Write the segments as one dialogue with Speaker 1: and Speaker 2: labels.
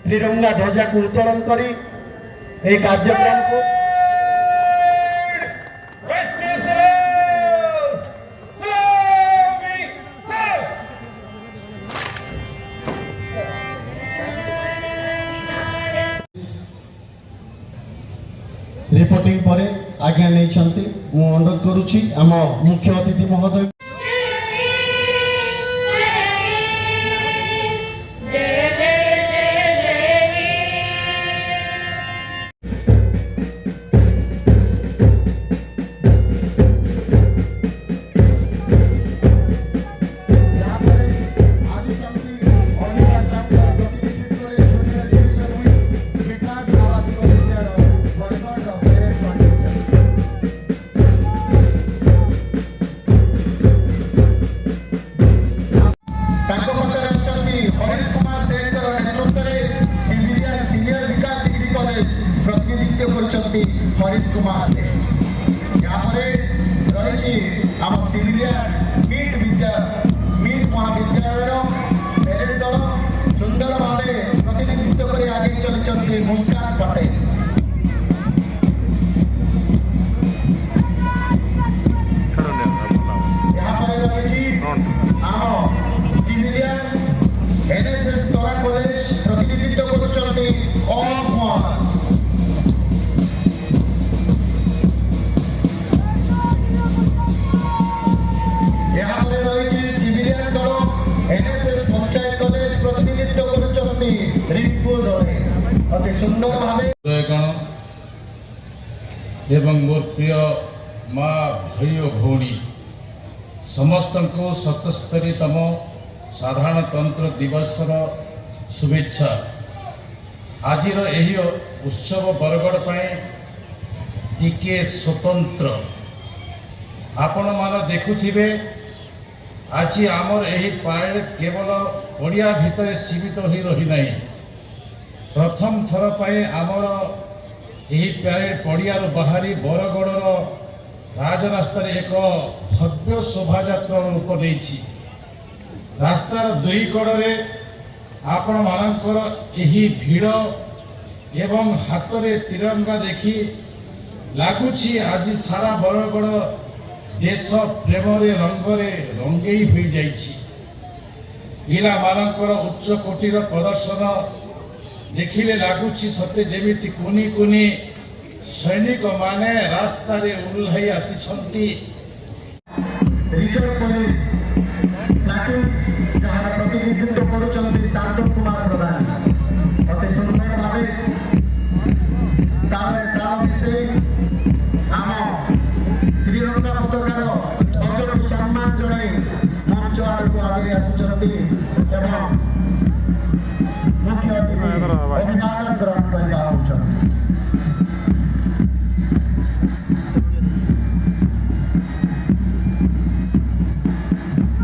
Speaker 1: त्रिरंगा ध्वजा को उत्तोलन करी एक कार्यक्रम को रिपोर्टिंग पर आज्ञा नहीं अनुरोध करुच्ची आम मुख्य अतिथि महोदय हरीश कुमार से यहाँ रही आम सिविलियन मीट महाविद्यालय पेरेड दल सुंदर भाव प्रतिनिधित्व कर आगे चली मुस्कान पटेल यहाँ रही आम सिविलियन एनएसएस तोरा कॉलेज प्रतिनिधित्व कर सुंदर
Speaker 2: भाव एवं मोर प्रिय माँ भाई भौणी समस्त को 77तम साधारणतंत्र दिवस शुभेच्छा। आज यही उत्सव बरगढ़ टिके स्वतंत्र आपण मान देखुथिबे। आज आमर यही परेड केवल ओडिया भितर सीमित हो रही नहीं। प्रथम थर पाए आमर यही परेड पड़ियार बाहरी बरगढ़ राजरास्तार एक भव्य शोभा रूप नहीं। रास्तार दुई कड़े आपण मानकर यही भीड़ एवं हाथ में तिरंगा देखी लगुच आज सारा बरगढ़ देश प्रेम रंगरे रंगई हो जाइछि। पिला मानकर उच्च कोटिर प्रदर्शन देखिले लगुच सत्य जेमिति कुनी कुनी सैनिक माने रास्ता रे उल्हाई आसी
Speaker 1: रिजर्व पुलिस प्लाटून जहां प्रतिनिधित्व करुचंती शांतनु कुमार प्रधान अति सुंदर भावे तार विषय आम त्रिरंगा पताकार ध्वज को सम्मान जणाई मंच आड़ को आगे आसुचंती एवं मुख्य अतिथि अभिवादन ग्रहण करने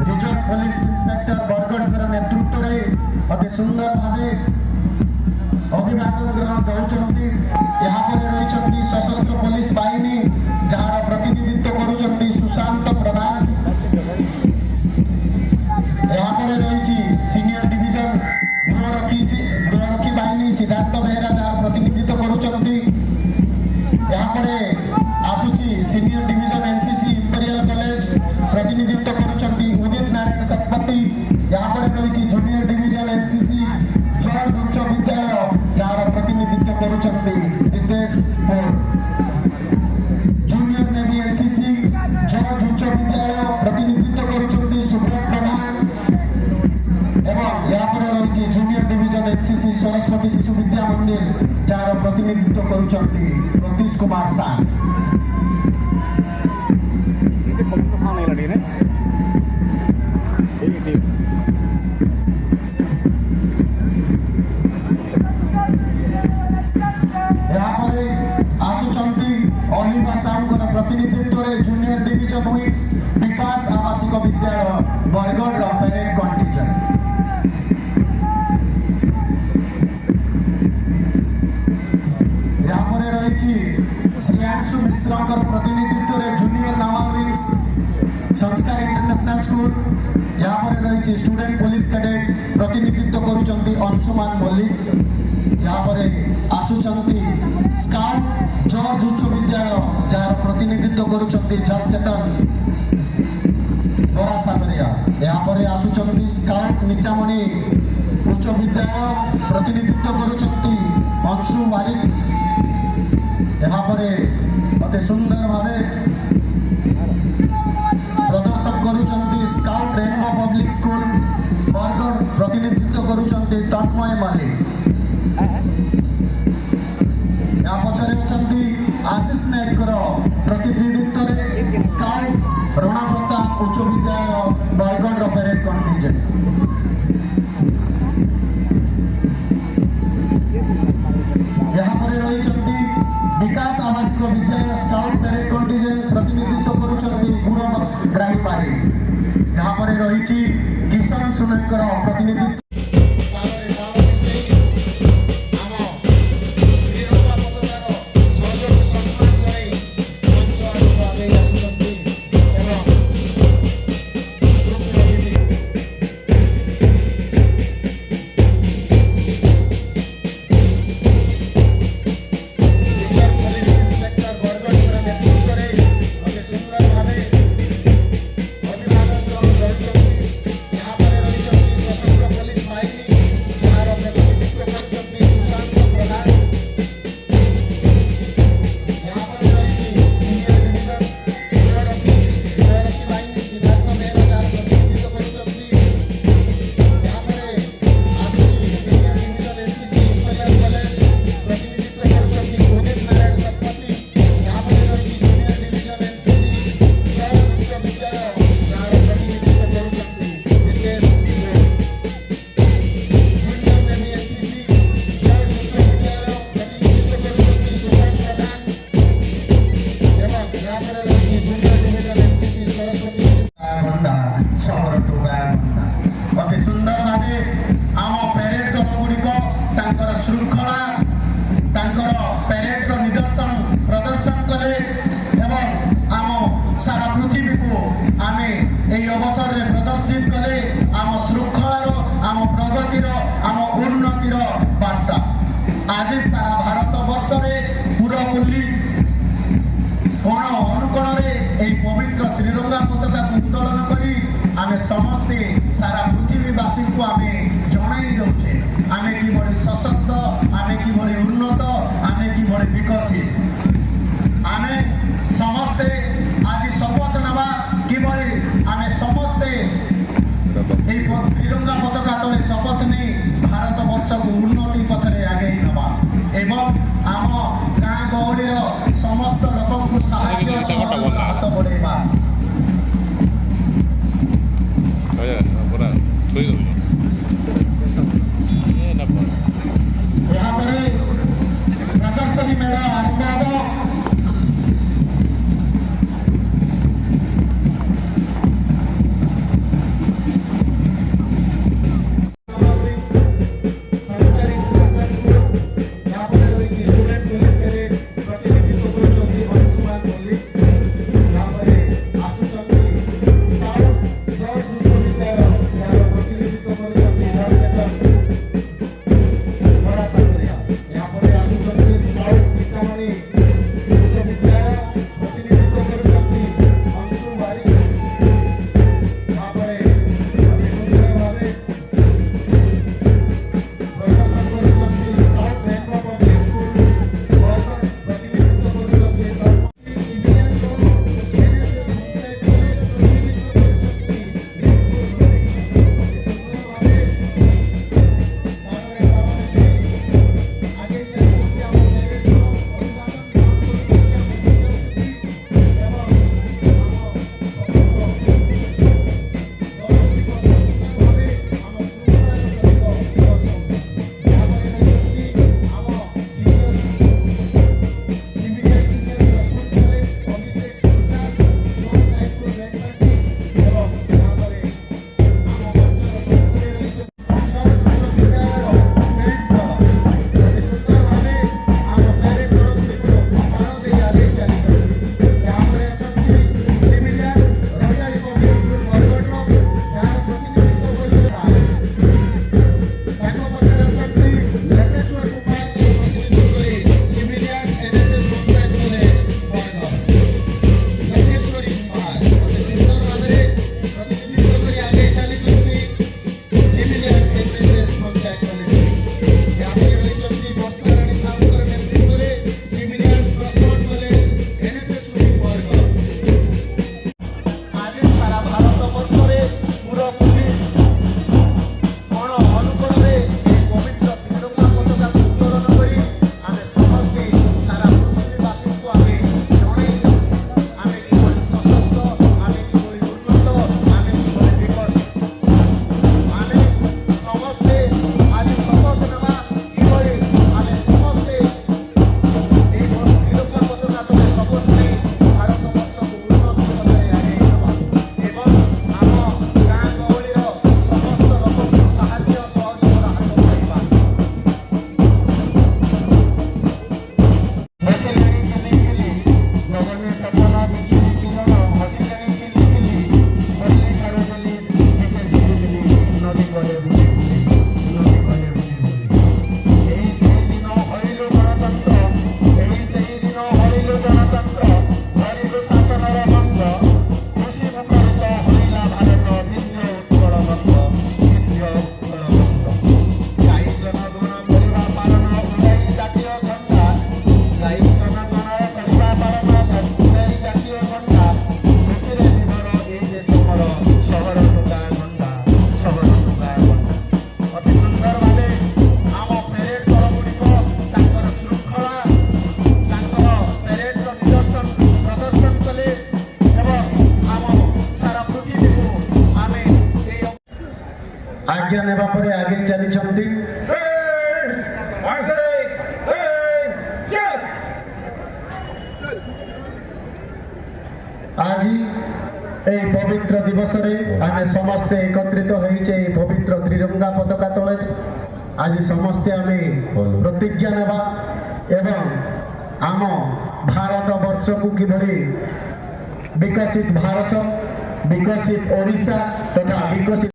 Speaker 1: रिजर्व पुलिस इंस्पेक्टर बरगढ़ नेतृत्व में अति सुंदर भावे अभिवादन ग्रहण करुचंती। यहाँ पर रही सशस्त्र पुलिस बाहिनी जार प्रतिनिधित्व करुचंती सुशांत प्रधान। यहाँ पर रही सीनियर डिविजन गृहरक्षी बाहिनी सिद्धार्थ बेहरा जार प्रतिनिधित्व करुचंती। यहाँ पर आसुची senior division NCC Imperial college प्रतिनिधित्व करुचंती उदित नारायण शतपथी। यहाँ पर रही जूनियर डिविजन एनसीसी जॉर्ज उच्च विद्यालय जार प्रतिनिधित्व करुचंती रितेश पुर। जूनियर नेवी एनसीसी जॉर्ज उच्च विद्यालय प्रतिनिधित्व करुचंती सुब्रत प्रधान एवं यहाँ पर रही junior division NCC Saraswati Shishu Vidya मंदिर जार प्रतिनिधित्व करुचंती प्रतीश कुमार साह। प्रतिनिधित्व जूनियर डिविजन विंग्स विकास आवासिक विद्यालय बरगढ़ परेड कंटिजेंट। यहाँ पर रही श्रेयांशु मिश्रा प्रतिनिधित्व जूनियर नावल विंग्स संस्कार इंटरनेशनल स्कूल। यहाँ पर रही स्टूडेंट पुलिस कैडेट प्रतिनिधित्व करुचंती अंशुमान मल्लिक। यहाँ पर आसुचंती स्काउट जॉर्ज उच्च विद्यालय जार प्रतिनिधित्व करुचंती जसकेतन बरा सागरिया। यहाँ पर आसुचंती स्काउट निचामणि उच्च विद्यालय प्रतिनिधित्व करुचंती अंशु वारिक। यहाँ पर अति सुंदर भावे प्रदर्शन करुचंती scout Rainbow public school Bargarh प्रतिनिधित्व करुचंती तन्मय माली। यहाँ पछरे अछंती आशीष नायकर प्रतिनिधित्व रे स्काउट रणा प्रताप उच्च विद्यालय बरगढ़ परेड कंटिजेंट। यहाँ पर रही विकास आवासिक विद्यालय स्काउट परेड कंटिजेंट प्रतिनिधित्व करुचंती गुणग्राही पारी। यहाँ पर रही किशन सुनाकर प्रतिनिधित्व अवसर में प्रदर्शित कले आम श्रृंखलार आम प्रगतिर आम उन्नतिर बार्ता। आज सारा भारत वर्ष में पूरपुली कोण अनुकोण में पवित्र त्रिरंगा पताका उत्तोलन करी आमे समस्ते सारा पृथ्वीवासी को आमे जणाई दउछे आमे किभଳି सशक्त आमे किभଳି उन्नत आमे किभଳି विकसित आमे समस्ते आज शपथ नवा किभଳି आमे समस्ते त्रिरंगा पताका तले शपथ नहीं भारत वर्ष को उन्नति पथरे आगे नवा एवं आम गाँ गहलीर समस्त लोक को साहाय्य हाथ बढ़ेवा। यहाँ पर प्रदर्शनी मेला आरंभ हो। आज्ञा नेबा परे आगे चलीचंती। आज এই পবিত্র দিবসরে আমি সমস্তে একত্রিত হয়েছে এই পবিত্র ত্রিরঙ্গা পতাকা তলে। আজ সমস্তে আমি প্রতিজ্ঞা নেবা এবং আম ভারত বর্ষকু কিভাবে বিকশিত ভারত, বিকশিত ওড়িশা তথা বিকশিত